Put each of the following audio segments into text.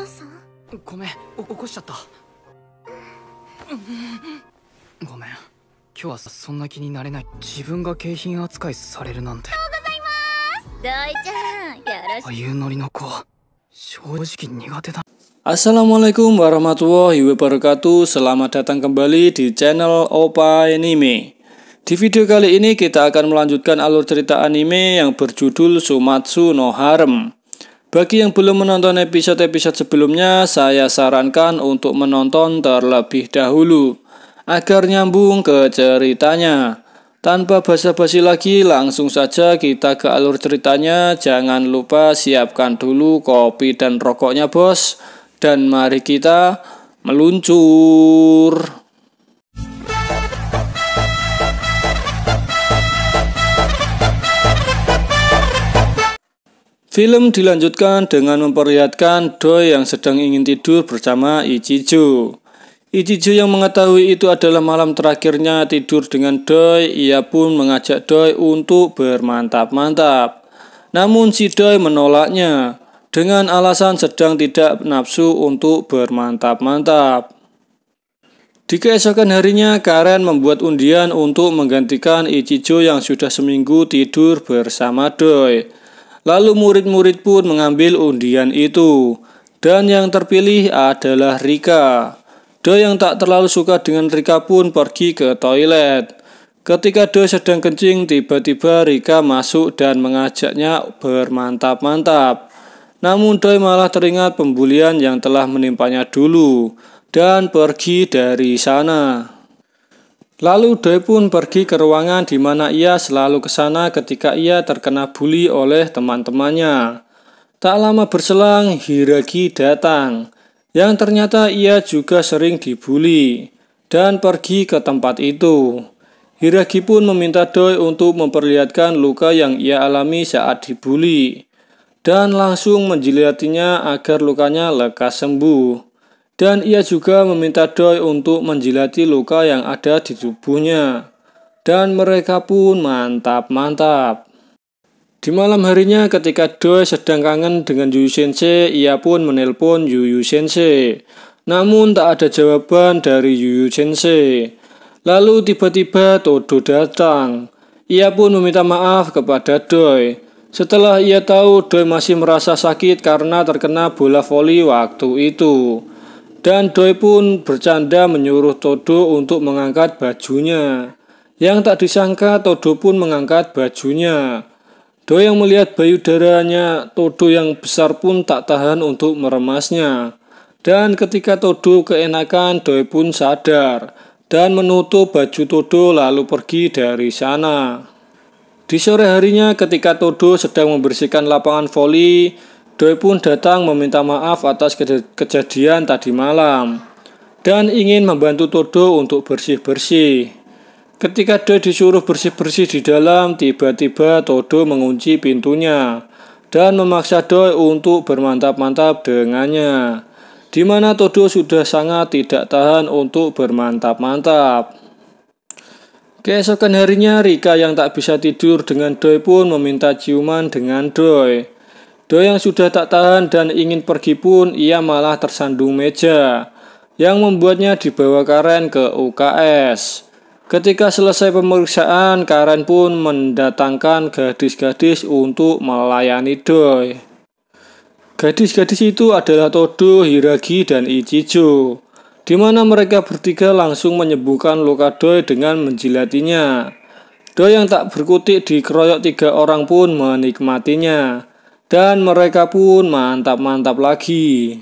さん。ごめん、起こしちゃった。ごめん。今日はそんな気になれない。自分が景品扱いされるなんて。ドイちゃん、よろしく。ああいうノリの子、正直苦手だ。 Assalamualaikum warahmatullahi wabarakatuh. Selamat datang kembali di channel Opa Anime. Di video kali ini kita akan melanjutkan alur cerita anime yang berjudul Sumatsu no Harem. Bagi yang belum menonton episode-episode sebelumnya, saya sarankan untuk menonton terlebih dahulu agar nyambung ke ceritanya. Tanpa basa-basi lagi, langsung saja kita ke alur ceritanya. Jangan lupa siapkan dulu kopi dan rokoknya, bos. Dan mari kita meluncur. Film dilanjutkan dengan memperlihatkan Doi yang sedang ingin tidur bersama Ichijo. Ichijo yang mengetahui itu adalah malam terakhirnya tidur dengan Doi, ia pun mengajak Doi untuk bermantap-mantap. Namun si Doi menolaknya dengan alasan sedang tidak nafsu untuk bermantap-mantap. Di keesokan harinya, Karen membuat undian untuk menggantikan Ichijo yang sudah seminggu tidur bersama Doi. Lalu murid-murid pun mengambil undian itu, dan yang terpilih adalah Rika. Doi yang tak terlalu suka dengan Rika pun pergi ke toilet. Ketika Doi sedang kencing, tiba-tiba Rika masuk dan mengajaknya bermantap-mantap. Namun Doi malah teringat pembulian yang telah menimpanya dulu dan pergi dari sana. Lalu Doi pun pergi ke ruangan di mana ia selalu ke sana ketika ia terkena bully oleh teman-temannya. Tak lama berselang, Hiragi datang, yang ternyata ia juga sering dibully, dan pergi ke tempat itu. Hiragi pun meminta Doi untuk memperlihatkan luka yang ia alami saat dibully, dan langsung menjilatinya agar lukanya lekas sembuh. Dan ia juga meminta Doi untuk menjilati luka yang ada di tubuhnya. Dan mereka pun mantap-mantap. Di malam harinya ketika Doi sedang kangen dengan Yuyu Sensei, ia pun menelpon Yuyu Sensei. Namun tak ada jawaban dari Yuyu Sensei. Lalu tiba-tiba Todo datang. Ia pun meminta maaf kepada Doi. Setelah ia tahu Doi masih merasa sakit karena terkena bola voli waktu itu. Dan Doi pun bercanda menyuruh Todo untuk mengangkat bajunya. Yang tak disangka Todo pun mengangkat bajunya. Doi yang melihat payudaranya Todo yang besar pun tak tahan untuk meremasnya. Dan ketika Todo keenakan, Doi pun sadar dan menutup baju Todo lalu pergi dari sana. Di sore harinya ketika Todo sedang membersihkan lapangan voli, Doi pun datang meminta maaf atas kejadian tadi malam dan ingin membantu Todo untuk bersih-bersih. Ketika Doi disuruh bersih-bersih di dalam, tiba-tiba Todo mengunci pintunya dan memaksa Doi untuk bermantap-mantap dengannya, di mana Todo sudah sangat tidak tahan untuk bermantap-mantap. Keesokan harinya, Rika yang tak bisa tidur dengan Doi pun meminta ciuman dengan Doi. Doi yang sudah tak tahan dan ingin pergi pun, ia malah tersandung meja, yang membuatnya dibawa Karen ke UKS. Ketika selesai pemeriksaan, Karen pun mendatangkan gadis-gadis untuk melayani Doi. Gadis-gadis itu adalah Todo, Hiragi, dan Ichijo, di mana mereka bertiga langsung menyembuhkan luka Doi dengan menjilatinya. Doi yang tak berkutik dikeroyok 3 orang pun menikmatinya. Dan mereka pun mantap-mantap lagi.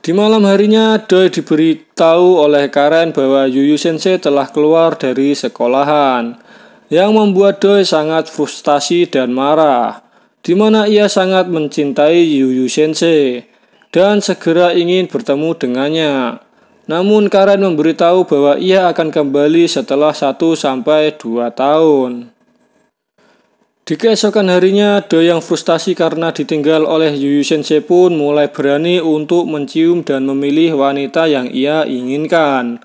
Di malam harinya, Doi diberitahu oleh Karen bahwa Yuyu Sensei telah keluar dari sekolahan, yang membuat Doi sangat frustasi dan marah, di mana ia sangat mencintai Yuyu Sensei dan segera ingin bertemu dengannya. Namun Karen memberitahu bahwa ia akan kembali setelah 1-2 tahun. Di keesokan harinya, Doi yang frustasi karena ditinggal oleh Yuyu Sensei pun mulai berani untuk mencium dan memilih wanita yang ia inginkan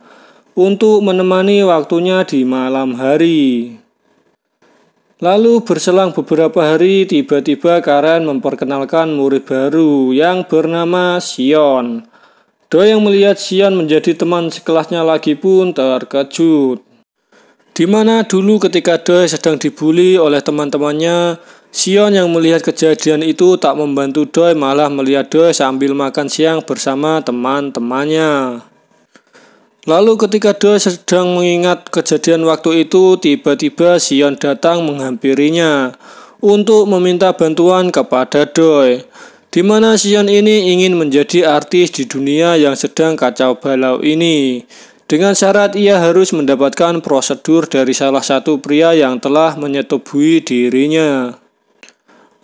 untuk menemani waktunya di malam hari. Lalu berselang beberapa hari, tiba-tiba Karen memperkenalkan murid baru yang bernama Sion. Doi yang melihat Sion menjadi teman sekelasnya lagi pun terkejut. Dimana dulu ketika Doi sedang dibully oleh teman-temannya, Sion yang melihat kejadian itu tak membantu Doi, malah melihat Doi sambil makan siang bersama teman-temannya. Lalu ketika Doi sedang mengingat kejadian waktu itu, tiba-tiba Sion datang menghampirinya untuk meminta bantuan kepada Doi. Di mana Sion ini ingin menjadi artis di dunia yang sedang kacau balau ini. Dengan syarat ia harus mendapatkan prosedur dari salah satu pria yang telah menyetubui dirinya.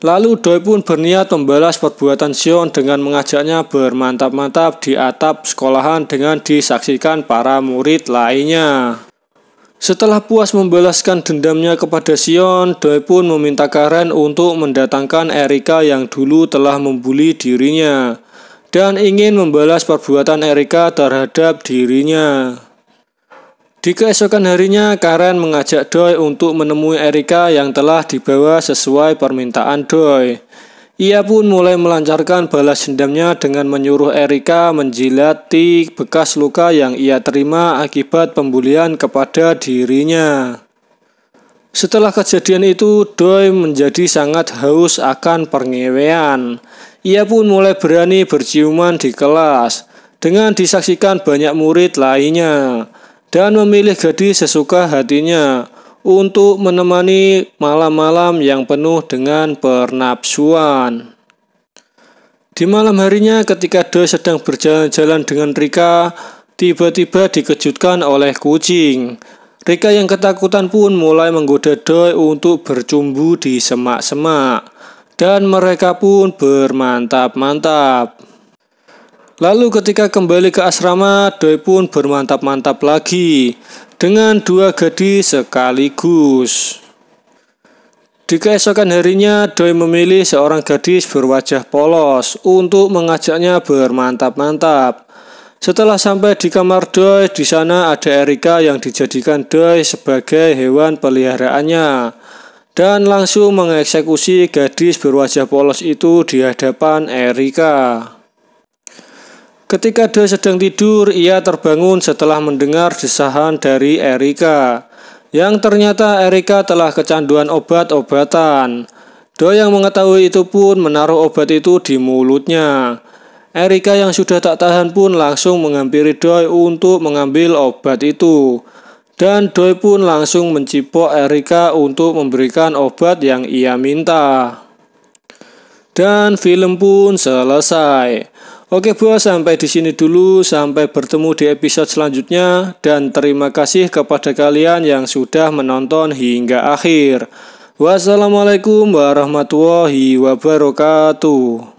Lalu Doi pun berniat membalas perbuatan Sion dengan mengajaknya bermantap-mantap di atap sekolahan dengan disaksikan para murid lainnya. Setelah puas membalaskan dendamnya kepada Sion, Doi pun meminta Karen untuk mendatangkan Erika yang dulu telah membuli dirinya dan ingin membalas perbuatan Erika terhadap dirinya. Di keesokan harinya, Karen mengajak Doi untuk menemui Erika yang telah dibawa sesuai permintaan Doi. Ia pun mulai melancarkan balas dendamnya dengan menyuruh Erika menjilati bekas luka yang ia terima akibat pembulian kepada dirinya. Setelah kejadian itu, Doi menjadi sangat haus akan perngewean. Ia pun mulai berani berciuman di kelas dengan disaksikan banyak murid lainnya, dan memilih gadis sesuka hatinya untuk menemani malam-malam yang penuh dengan pernapsuan. Di malam harinya ketika Doi sedang berjalan-jalan dengan Rika, tiba-tiba dikejutkan oleh kucing. Rika yang ketakutan pun mulai menggoda Doi untuk bercumbu di semak-semak, dan mereka pun bermantap-mantap. Lalu ketika kembali ke asrama, Doi pun bermantap-mantap lagi dengan dua gadis sekaligus. Di keesokan harinya, Doi memilih seorang gadis berwajah polos untuk mengajaknya bermantap-mantap. Setelah sampai di kamar Doi, di sana ada Erika yang dijadikan Doi sebagai hewan peliharaannya dan langsung mengeksekusi gadis berwajah polos itu di hadapan Erika. Ketika Doi sedang tidur, ia terbangun setelah mendengar desahan dari Erika, yang ternyata Erika telah kecanduan obat-obatan. Doi yang mengetahui itu pun menaruh obat itu di mulutnya. Erika yang sudah tak tahan pun langsung menghampiri Doi untuk mengambil obat itu. Dan Doi pun langsung mencipok Erika untuk memberikan obat yang ia minta. Dan film pun selesai. Oke bos, sampai di sini dulu. Sampai bertemu di episode selanjutnya. Dan terima kasih kepada kalian yang sudah menonton hingga akhir. Wassalamualaikum warahmatullahi wabarakatuh.